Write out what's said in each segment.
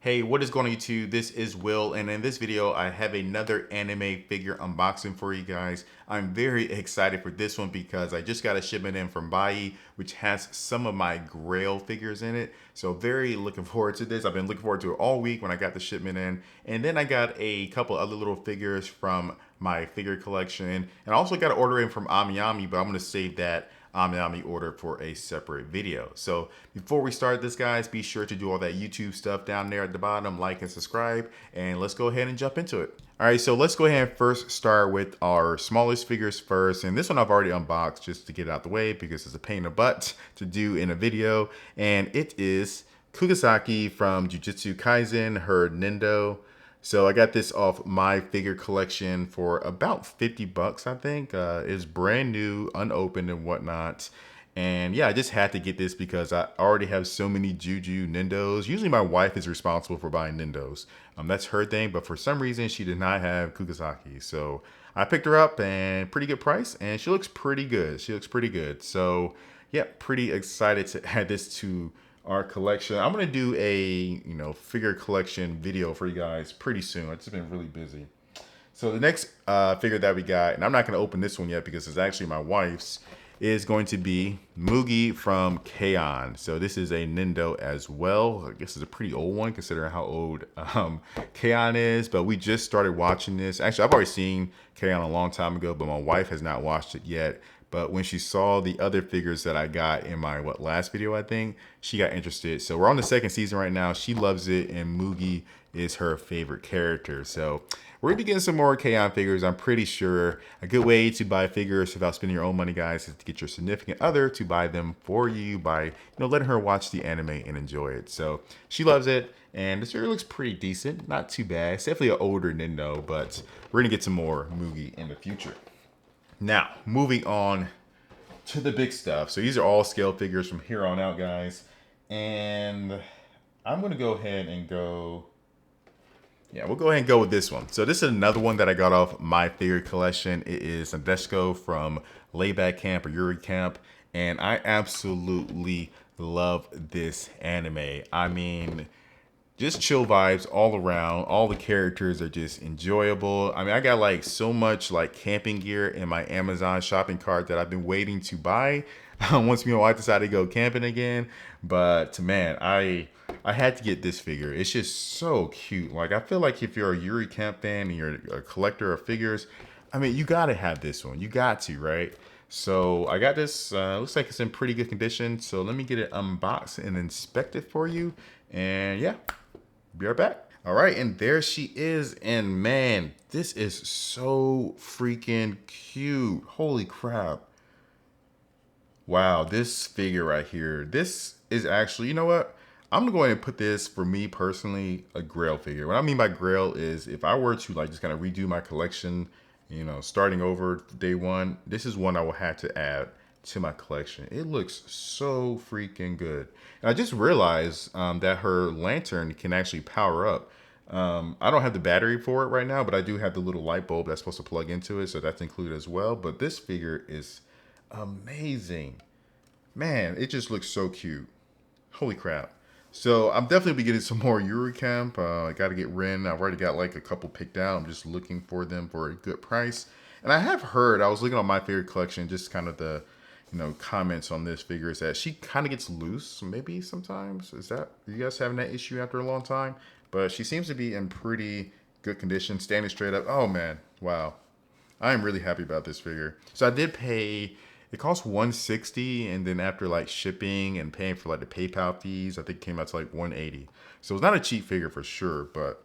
Hey, what is going on YouTube? This is Will, and in this video, I have another anime figure unboxing for you guys. I'm very excited for this one because I just got a shipment in from Bankai, which has some of my Grail figures in it. So very looking forward to this. I've been looking forward to it all week when I got the shipment in. And then I got a couple other little figures from my figure collection. And I also got an order in from Ami, but I'm going to save that Ami order for a separate video. So before we start this, guys, be sure to do all that YouTube stuff down there at the bottom, like and subscribe, and let's go ahead and jump into it. All right, so let's go ahead and first start with our smallest figures first. And this one I've already unboxed just to get it out the way because it's a pain in the butt to do in a video. And it is Kugisaki from Jujutsu Kaisen, her Nendo. So I got this off my figure collection for about 50 bucks, I think. It's brand new, unopened and whatnot. And yeah, I just had to get this because I already have so many Juju Nendos. Usually my wife is responsible for buying Nendos. That's her thing, but for some reason she did not have Kugisaki. So I picked her up and pretty good price, and she looks pretty good. She looks pretty good. So yeah, pretty excited to add this to our collection. I'm gonna do a figure collection video for you guys pretty soon. I've just been really busy. So the next figure that we got, and I'm not gonna open this one yet because it's actually my wife's, is going to be Mugi from K-On! So this is a Nendo as well. I guess it's a pretty old one considering how old K-On! Is, but we just started watching this. Actually, I've already seen K-On! A long time ago, but my wife has not watched it yet. But when she saw the other figures that I got in my last video, I think, she got interested. So we're on the second season right now. She loves it, and Mugi is her favorite character. So we're gonna be getting some more K-On! Figures, I'm pretty sure. A good way to buy figures without spending your own money, guys, is to get your significant other to buy them for you by letting her watch the anime and enjoy it. So she loves it, and this figure looks pretty decent, not too bad. It's definitely an older Nendo, but we're gonna get some more Mugi in the future. Now, moving on to the big stuff. So these are all scale figures from here on out, guys. And I'm going to go ahead and go... Yeah, we'll go ahead and go with this one. So this is another one that I got off my figure collection. It is Nendos from Layback Camp or Yuri Camp. And I absolutely love this anime. I mean, just chill vibes all around. All the characters are just enjoyable. I mean, I got like so much like camping gear in my Amazon shopping cart that I've been waiting to buy once me and my wife decided to go camping again. But man, I had to get this figure. It's just so cute. Like, I feel like if you're a Yuri Camp fan and you're a collector of figures, I mean, you gotta have this one. You got to, right? So I got this. Looks like it's in pretty good condition. So let me get it unboxed and inspect it for you. And yeah, be right back. All right, and there she is. And man, this is so freaking cute. Holy crap. Wow, this figure right here. This is actually, you know what? I'm gonna go ahead and put this, for me personally, a Grail figure. What I mean by Grail is if I were to like just kind of redo my collection, starting over day one, this is one I will have to add to my collection. It looks so freaking good. And I just realized that her lantern can actually power up. I don't have the battery for it right now, but I do have the little light bulb that's supposed to plug into it, so that's included as well. But this figure is amazing. Man, it just looks so cute. Holy crap. So I'm definitely be getting some more Yuri Camp. I got to get Ren. I've already got like a couple picked out. I'm just looking for them for a good price. And I have heard, I was looking on my favorite collection, just kind of the comments on this figure is that she kind of gets loose, maybe sometimes. Is that, are you guys having that issue after a long time? But she seems to be in pretty good condition, standing straight up. Oh man, wow. I am really happy about this figure. So I did pay, it cost 160, and then after like shipping and paying for like the PayPal fees, I think it came out to like 180. So it's not a cheap figure for sure, but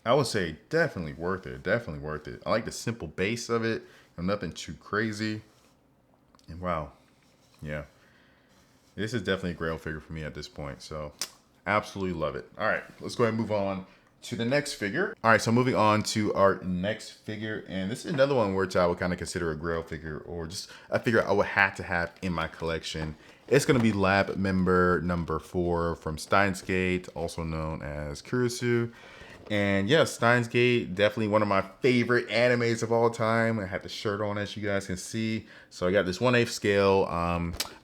I would say definitely worth it. Definitely worth it. I like the simple base of it, nothing too crazy. And wow, yeah, this is definitely a Grail figure for me at this point. So absolutely love it. All right, let's go ahead and move on to the next figure. All right, so moving on to our next figure. And this is another one which I would kind of consider a Grail figure, or just a figure I would have to have in my collection. It's going to be Lab Member number 4 from Steins Gate, also known as Kurisu. And yeah, Steins Gate, definitely one of my favorite animes of all time. I have the shirt on, as you guys can see. So I got this 1/8 scale.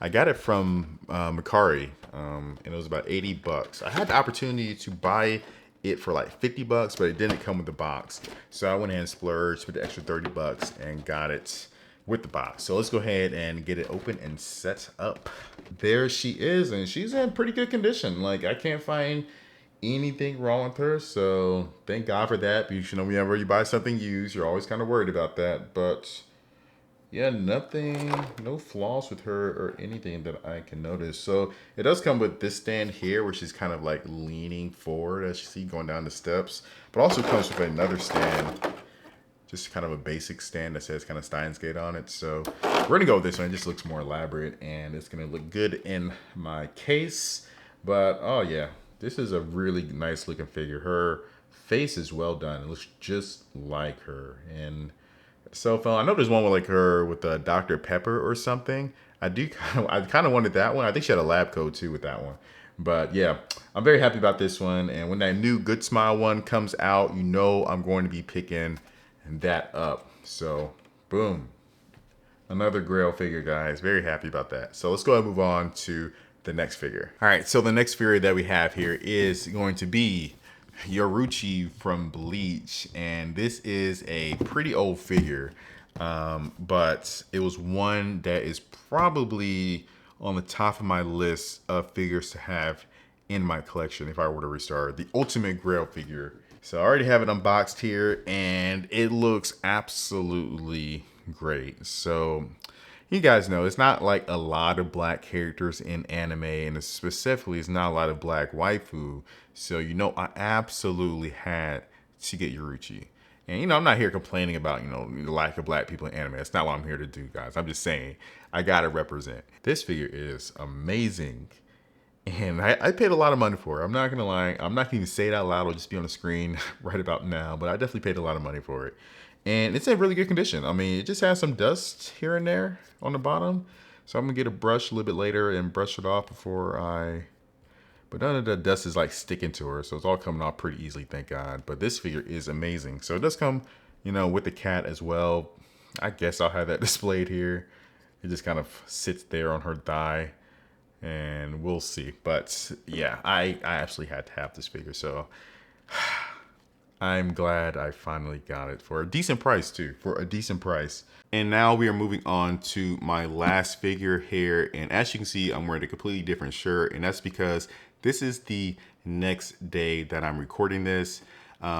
I got it from Mercari. and it was about 80 bucks. I had the opportunity to buy it for like 50 bucks, but it didn't come with the box. So I went ahead and splurged with the extra 30 bucks and got it with the box. So let's go ahead and get it open and set up. There she is, and she's in pretty good condition. Like, I can't find anything wrong with her, so thank God for that. Because, you know, whenever you buy something used, you're always kind of worried about that. But yeah, nothing, no flaws with her or anything that I can notice. So it does come with this stand here, which is kind of like leaning forward, as you see, going down the steps. But also comes with another stand, just kind of a basic stand that says kind of Steins Gate on it. So we're gonna go with this one. It just looks more elaborate, and it's gonna look good in my case. But oh yeah, this is a really nice looking figure. Her face is well done. It looks just like her. And cell phone, I know there's one with like her with Dr. Pepper or something. I kind of wanted that one. I think she had a lab coat too with that one. But yeah, I'm very happy about this one. And when that new Good Smile one comes out, you know I'm going to be picking that up. So boom, another Grail figure, guys. Very happy about that. So let's go ahead and move on to the next figure. All right, so the next figure that we have here is going to be Yoruchi from Bleach, and this is a pretty old figure, but it was one that is probably on the top of my list of figures to have in my collection if I were to restart. The ultimate Grail figure. So I already have it unboxed here, and it looks absolutely great. So you guys know it's not like a lot of black characters in anime, and specifically it's not a lot of black waifu. So, you know, I absolutely had to get Yoruchi. And, you know, I'm not here complaining about, you know, the lack of black people in anime. That's not what I'm here to do, guys. I'm just saying I gotta represent. This figure is amazing. And I paid a lot of money for it. I'm not gonna lie. I'm not gonna even say it out loud. It'll just be on the screen right about now. But I definitely paid a lot of money for it. And it's in really good condition. I mean, it just has some dust here and there on the bottom. So I'm gonna get a brush a little bit later and brush it off before but none of the dust is like sticking to her. So it's all coming off pretty easily, thank God. But this figure is amazing. So it does come, you know, with the cat as well. I guess I'll have that displayed here. It just kind of sits there on her thigh, and we'll see. But yeah, I absolutely had to have this figure. So I'm glad I finally got it for a decent price too, for a decent price. And now we are moving on to my last figure here. And as you can see, I'm wearing a completely different shirt, and that's because this is the next day that I'm recording this.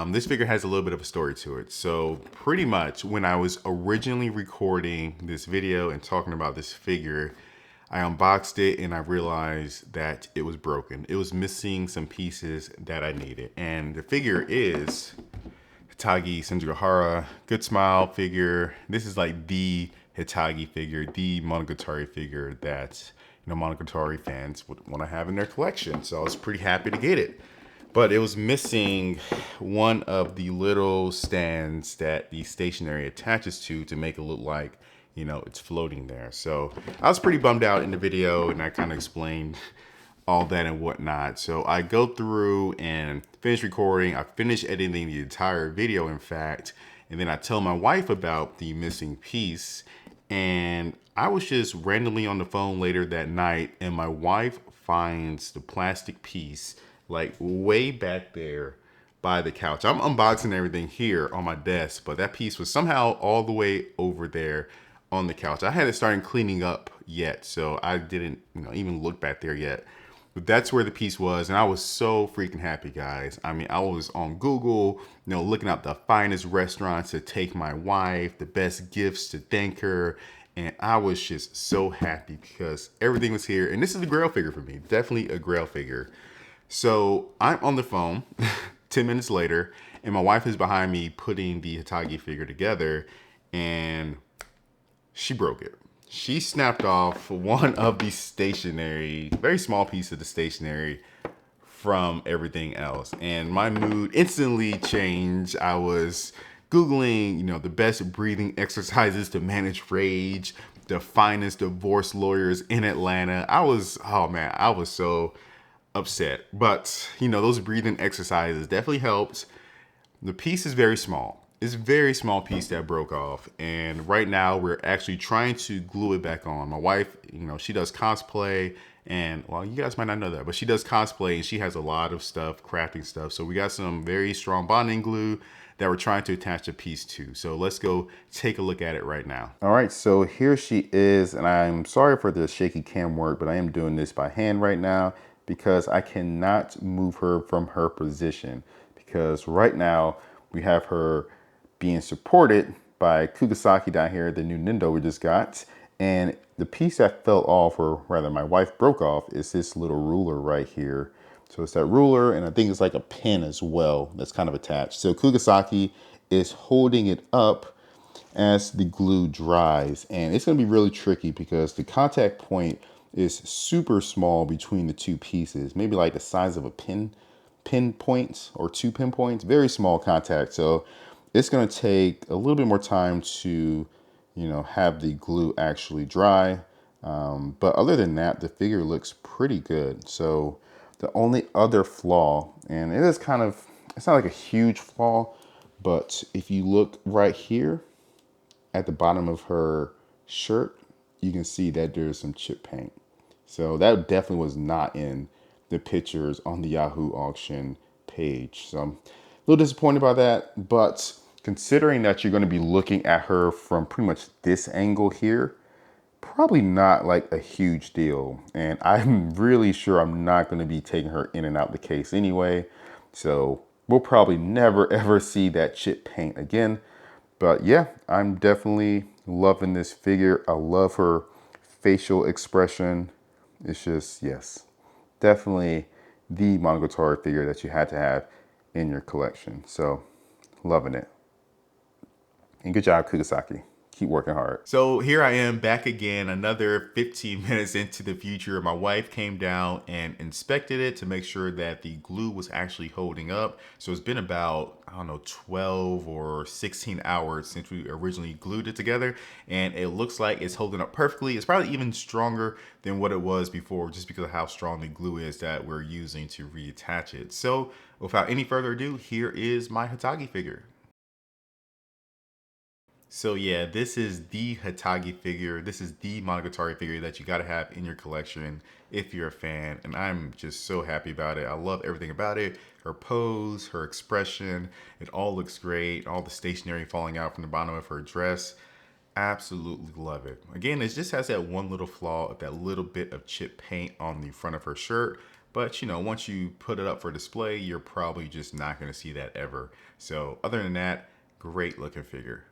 This figure has a little bit of a story to it. So pretty much when I was originally recording this video and talking about this figure, I unboxed it and I realized that it was broken. It was missing some pieces that I needed. And the figure is Hitagi Senjugahara, Good Smile figure. This is like the Hitagi figure, the Monogatari figure that, you know, Monogatari fans would want to have in their collection. So I was pretty happy to get it. But it was missing one of the little stands that the stationery attaches to make it look like, you know, it's floating there. So I was pretty bummed out in the video, and I kind of explained all that and whatnot. So I go through and finish recording. I finish editing the entire video, in fact, and then I tell my wife about the missing piece. And I was just randomly on the phone later that night, and my wife finds the plastic piece like way back there by the couch. I'm unboxing everything here on my desk, but that piece was somehow all the way over there on the couch. I hadn't started cleaning up yet, so I didn't, you know, even look back there yet. But that's where the piece was, and I was so freaking happy, guys. I mean, I was on Google, you know, looking up the finest restaurants to take my wife, the best gifts to thank her, and I was just so happy because everything was here. And this is a Grail figure for me, definitely a Grail figure. So I'm on the phone 10 minutes later, and my wife is behind me putting the Hitagi figure together, and she broke it. She snapped off one of the stationery, very small piece of the stationery from everything else. And my mood instantly changed. I was Googling, you know, the best breathing exercises to manage rage, the finest divorce lawyers in Atlanta. Oh man, I was so upset. But, you know, those breathing exercises definitely helped. The piece is very small. It's a very small piece that broke off. And right now we're actually trying to glue it back on. My wife, you know, she does cosplay, And well, you guys might not know that, but she does cosplay and she has a lot of stuff, crafting stuff. So we got some very strong bonding glue that we're trying to attach a piece to. So let's go take a look at it right now. All right, so here she is, and I'm sorry for the shaky cam work, but I am doing this by hand right now because I cannot move her from her position, because right now we have her being supported by Kugasaki down here, the new Nendo we just got. And the piece that fell off, or rather my wife broke off, is this little ruler right here. So it's that ruler, and I think it's like a pin as well that's kind of attached. So Kugasaki is holding it up as the glue dries. And it's gonna be really tricky because the contact point is super small between the two pieces, maybe like the size of a pinpoint or 2 pinpoints, very small contact. So it's gonna take a little bit more time to, you know, have the glue actually dry. But other than that, the figure looks pretty good. So the only other flaw, and it is kind of, it's not like a huge flaw, but if you look right here at the bottom of her shirt, you can see that there's some chip paint. So that definitely was not in the pictures on the Yahoo auction page. So I'm a little disappointed by that, but considering that you're going to be looking at her from pretty much this angle here, probably not like a huge deal. And I'm really sure I'm not going to be taking her in and out the case anyway. So we'll probably never ever see that chip paint again. But yeah, I'm definitely loving this figure. I love her facial expression. It's just, yes, definitely the Monogatari figure that you had to have in your collection. So loving it. And good job, Kugasaki. Keep working hard. So here I am back again, another 15 minutes into the future. My wife came down and inspected it to make sure that the glue was actually holding up. So it's been about, I don't know, 12 or 16 hours since we originally glued it together. And it looks like it's holding up perfectly. It's probably even stronger than what it was before, just because of how strong the glue is that we're using to reattach it. So without any further ado, here is my Hitagi figure. So yeah, this is the Hitagi figure. This is the Monogatari figure that you gotta have in your collection if you're a fan. And I'm just so happy about it. I love everything about it. Her pose, her expression, it all looks great. All the stationery falling out from the bottom of her dress. Absolutely love it. Again, it just has that one little flaw of that little bit of chip paint on the front of her shirt. But you know, once you put it up for display, you're probably just not gonna see that ever. So other than that, great looking figure.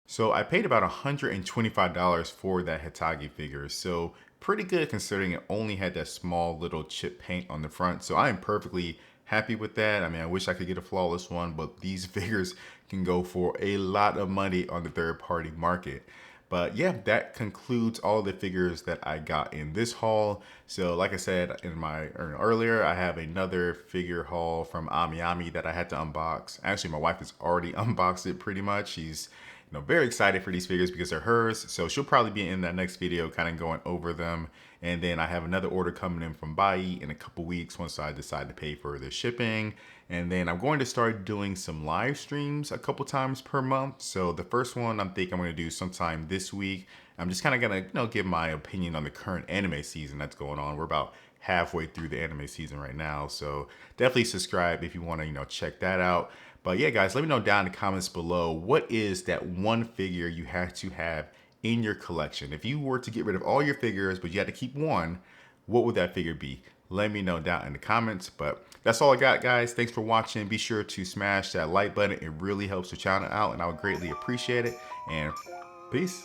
So I paid about $125 for that Hitagi figure. So pretty good considering it only had that small little chip paint on the front. So I am perfectly happy with that. I mean, I wish I could get a flawless one, but these figures can go for a lot of money on the third party market. But yeah, that concludes all the figures that I got in this haul. So like I said in my earlier, I have another figure haul from Ami that I had to unbox. Actually, my wife has already unboxed it pretty much. She's very excited for these figures because they're hers. So she'll probably be in that next video kind of going over them. And then I have another order coming in from Bai in a couple weeks once I decide to pay for the shipping. And then I'm going to start doing some live streams a couple times per month. So the first one I'm going to do sometime this week. I'm just kind of going to give my opinion on the current anime season that's going on. We're about halfway through the anime season right now. So definitely subscribe if you want to check that out. But yeah, guys, let me know down in the comments below, what is that one figure you have to have in your collection? If you were to get rid of all your figures, but you had to keep one, what would that figure be? Let me know down in the comments. But that's all I got, guys. Thanks for watching. Be sure to smash that like button. It really helps the channel out, and I would greatly appreciate it. And peace.